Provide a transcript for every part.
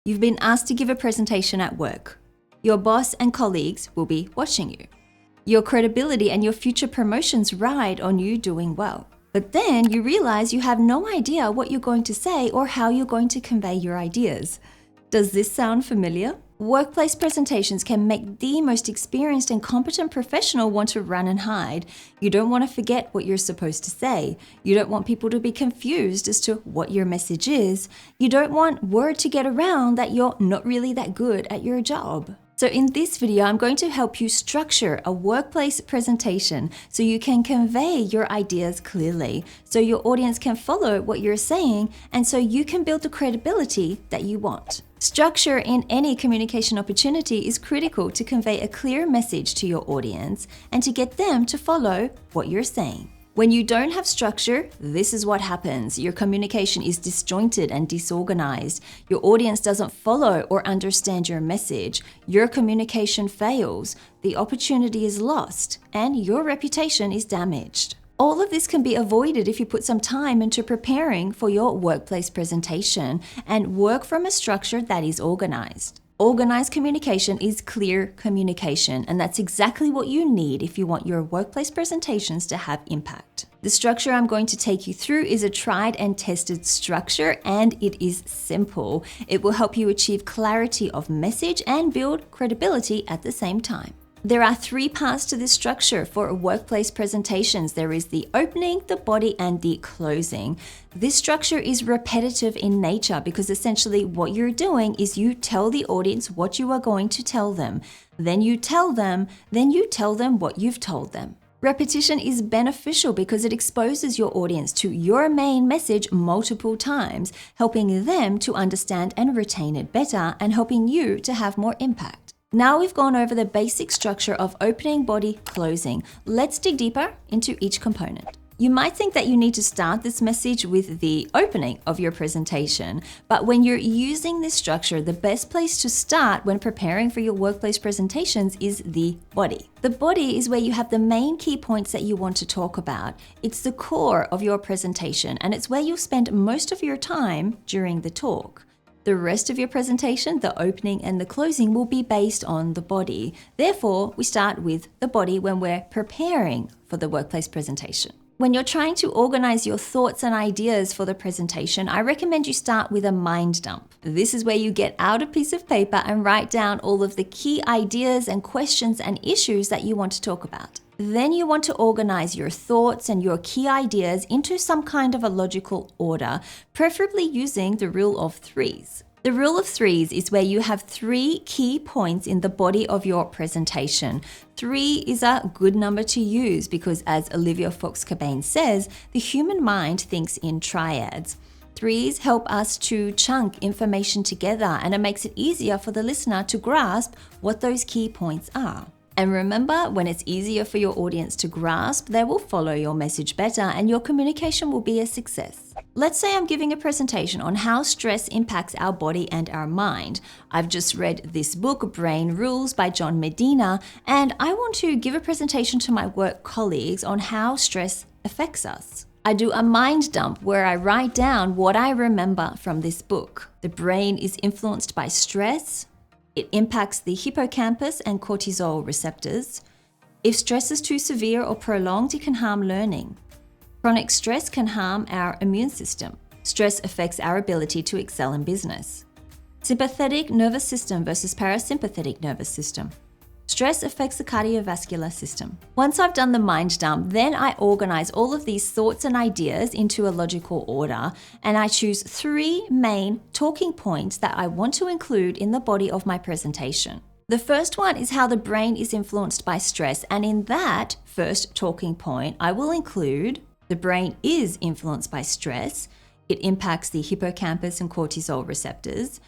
You've been asked to give a presentation at work. Your boss and colleagues will be watching you. Your credibility and your future promotions ride on you doing well. But then you realize you have no idea what you're going to say or how you're going to convey your ideas. Does this sound familiar? Workplace presentations can make the most experienced and competent professional want to run and hide. You don't want to forget what you're supposed to say. You don't want people to be confused as to what your message is. You don't want word to get around that you're not really that good at your job. So in this video, I'm going to help you structure a workplace presentation so you can convey your ideas clearly, so your audience can follow what you're saying, and so you can build the credibility that you want. Structure in any communication opportunity is critical to convey a clear message to your audience and to get them to follow what you're saying. When you don't have structure, this is what happens. Your communication is disjointed and disorganized. Your audience doesn't follow or understand your message. Your communication fails. The opportunity is lost, and your reputation is damaged. All of this can be avoided if you put some time into preparing for your workplace presentation and work from a structure that is organized. Organized communication is clear communication, and that's exactly what you need if you want your workplace presentations to have impact. The structure I'm going to take you through is a tried and tested structure, and it is simple. It will help you achieve clarity of message and build credibility at the same time. There are 3 parts to this structure for workplace presentations. There is the opening, the body, and the closing. This structure is repetitive in nature because essentially what you're doing is you tell the audience what you are going to tell them. Then you tell them what you've told them. Repetition is beneficial because it exposes your audience to your main message multiple times, helping them to understand and retain it better and helping you to have more impact. Now we've gone over the basic structure of opening, body, closing. Let's dig deeper into each component. You might think that you need to start this message with the opening of your presentation, but when you're using this structure, the best place to start when preparing for your workplace presentations is the body. The body is where you have the main key points that you want to talk about. It's the core of your presentation, and it's where you'll spend most of your time during the talk. The rest of your presentation, the opening and the closing, will be based on the body. Therefore, we start with the body when we're preparing for the workplace presentation. When you're trying to organize your thoughts and ideas for the presentation, I recommend you start with a mind dump. This is where you get out a piece of paper and write down all of the key ideas and questions and issues that you want to talk about. Then you want to organize your thoughts and your key ideas into some kind of a logical order, preferably using the rule of threes. The rule of threes is where you have 3 key points in the body of your presentation. 3 is a good number to use because, as Olivia Fox-Cabane says, the human mind thinks in triads. 3s help us to chunk information together, and it makes it easier for the listener to grasp what those key points are. And remember, when it's easier for your audience to grasp, they will follow your message better and your communication will be a success. Let's say I'm giving a presentation on how stress impacts our body and our mind. I've just read this book, Brain Rules by John Medina, and I want to give a presentation to my work colleagues on how stress affects us. I do a mind dump where I write down what I remember from this book. The brain is influenced by stress. It impacts the hippocampus and cortisol receptors. If stress is too severe or prolonged, it can harm learning. Chronic stress can harm our immune system. Stress affects our ability to excel in business. Sympathetic nervous system versus parasympathetic nervous system. Stress affects the cardiovascular system. Once I've done the mind dump, then I organize all of these thoughts and ideas into a logical order, and I choose 3 main talking points that I want to include in the body of my presentation. The first one is how the brain is influenced by stress, and in that first talking point, I will include the brain is influenced by stress. It impacts the hippocampus and cortisol receptors.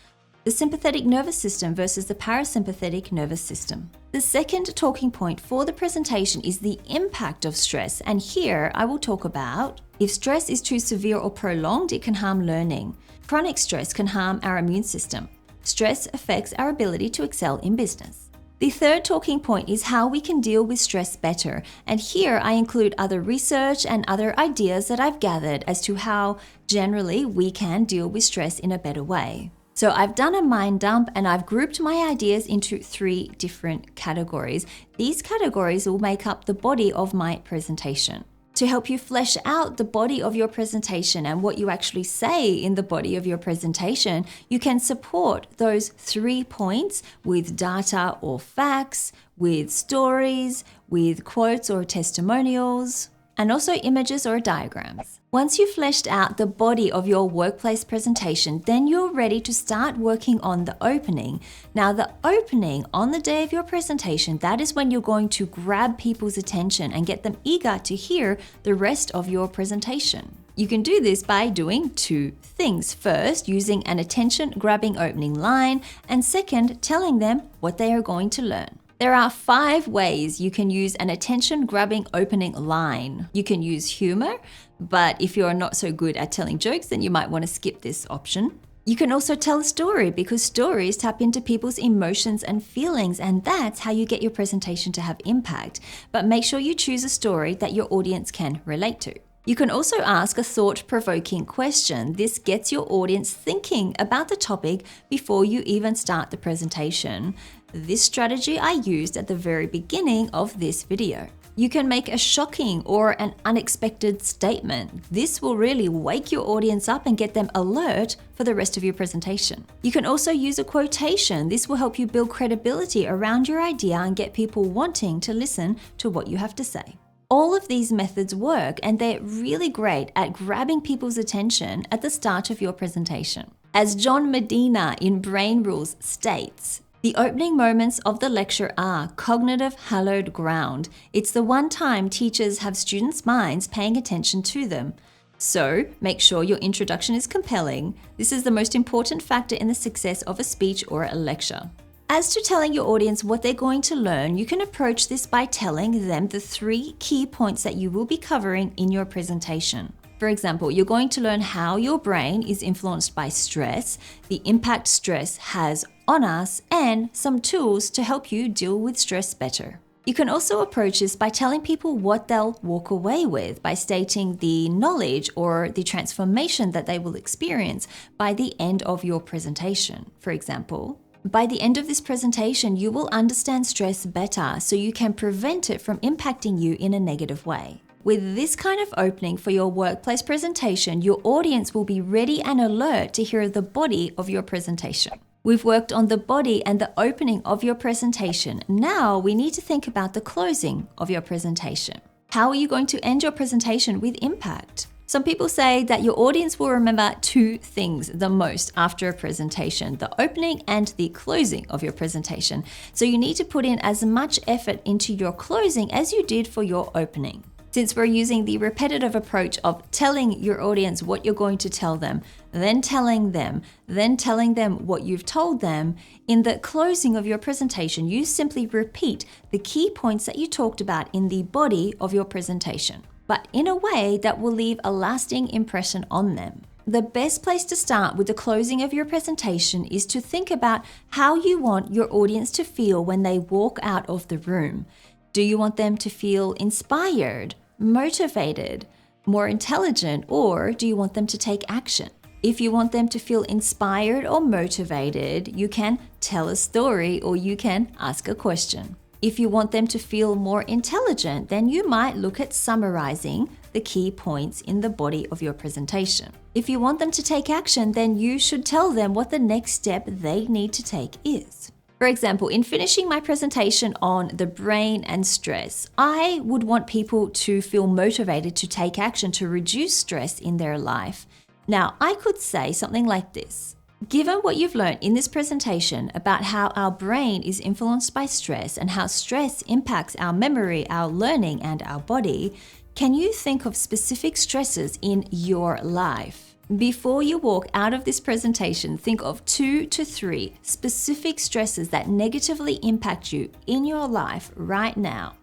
The sympathetic nervous system versus the parasympathetic nervous system. The second talking point for the presentation is the impact of stress, and here I will talk about if stress is too severe or prolonged, it can harm learning. Chronic stress can harm our immune system. Stress affects our ability to excel in business. The third talking point is how we can deal with stress better, and here I include other research and other ideas that I've gathered as to how generally we can deal with stress in a better way. So I've done a mind dump and I've grouped my ideas into 3 different categories. These categories will make up the body of my presentation. To help you flesh out the body of your presentation and what you actually say in the body of your presentation, you can support those 3 points with data or facts, with stories, with quotes or testimonials, and also images or diagrams. Once you've fleshed out the body of your workplace presentation, then you're ready to start working on the opening. Now, the opening on the day of your presentation, that is when you're going to grab people's attention and get them eager to hear the rest of your presentation. You can do this by doing 2 things. First, using an attention-grabbing opening line, and second, telling them what they are going to learn. There are 5 ways you can use an attention-grabbing opening line. You can use humor, but if you're not so good at telling jokes, then you might want to skip this option. You can also tell a story because stories tap into people's emotions and feelings, and that's how you get your presentation to have impact. But make sure you choose a story that your audience can relate to. You can also ask a thought-provoking question. This gets your audience thinking about the topic before you even start the presentation. This strategy I used at the very beginning of this video. You can make a shocking or an unexpected statement. This will really wake your audience up and get them alert for the rest of your presentation. You can also use a quotation. This will help you build credibility around your idea and get people wanting to listen to what you have to say. All of these methods work, and they're really great at grabbing people's attention at the start of your presentation. As John Medina in Brain Rules states, the opening moments of the lecture are cognitive hallowed ground. It's the one time teachers have students' minds paying attention to them. So make sure your introduction is compelling. This is the most important factor in the success of a speech or a lecture. As to telling your audience what they're going to learn, you can approach this by telling them the 3 key points that you will be covering in your presentation. For example, you're going to learn how your brain is influenced by stress, the impact stress has on us, and some tools to help you deal with stress better. You can also approach this by telling people what they'll walk away with, by stating the knowledge or the transformation that they will experience by the end of your presentation. For example, by the end of this presentation, you will understand stress better so you can prevent it from impacting you in a negative way. With this kind of opening for your workplace presentation, your audience will be ready and alert to hear the body of your presentation. We've worked on the body and the opening of your presentation. Now we need to think about the closing of your presentation. How are you going to end your presentation with impact? Some people say that your audience will remember 2 things the most after a presentation, the opening and the closing of your presentation. So you need to put in as much effort into your closing as you did for your opening. Since we're using the repetitive approach of telling your audience what you're going to tell them, then telling them what you've told them, in the closing of your presentation, you simply repeat the key points that you talked about in the body of your presentation, but in a way that will leave a lasting impression on them. The best place to start with the closing of your presentation is to think about how you want your audience to feel when they walk out of the room. Do you want them to feel inspired, motivated, more intelligent, or do you want them to take action? If you want them to feel inspired or motivated, you can tell a story or you can ask a question. If you want them to feel more intelligent, then you might look at summarizing the key points in the body of your presentation. If you want them to take action, then you should tell them what the next step they need to take is. For example, in finishing my presentation on the brain and stress, I would want people to feel motivated to take action to reduce stress in their life. Now, I could say something like this. Given what you've learned in this presentation about how our brain is influenced by stress and how stress impacts our memory, our learning, and our body, can you think of specific stresses in your life? Before you walk out of this presentation, think of 2 to 3 specific stresses that negatively impact you in your life right now.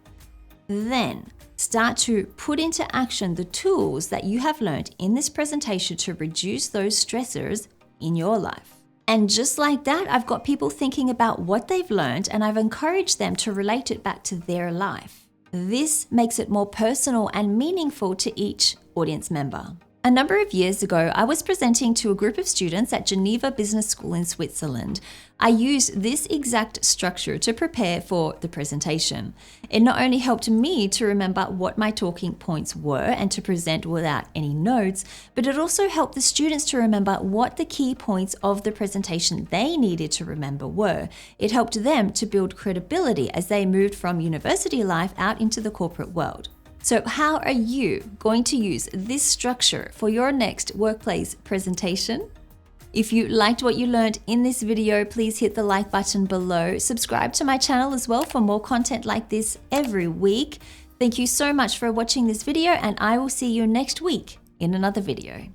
Then, start to put into action the tools that you have learned in this presentation to reduce those stressors in your life. And just like that, I've got people thinking about what they've learned and I've encouraged them to relate it back to their life. This makes it more personal and meaningful to each audience member. A number of years ago, I was presenting to a group of students at Geneva Business School in Switzerland. I used this exact structure to prepare for the presentation. It not only helped me to remember what my talking points were and to present without any notes, but it also helped the students to remember what the key points of the presentation they needed to remember were. It helped them to build credibility as they moved from university life out into the corporate world. So how are you going to use this structure for your next workplace presentation? If you liked what you learned in this video, please hit the like button below. Subscribe to my channel as well for more content like this every week. Thank you so much for watching this video, and I will see you next week in another video.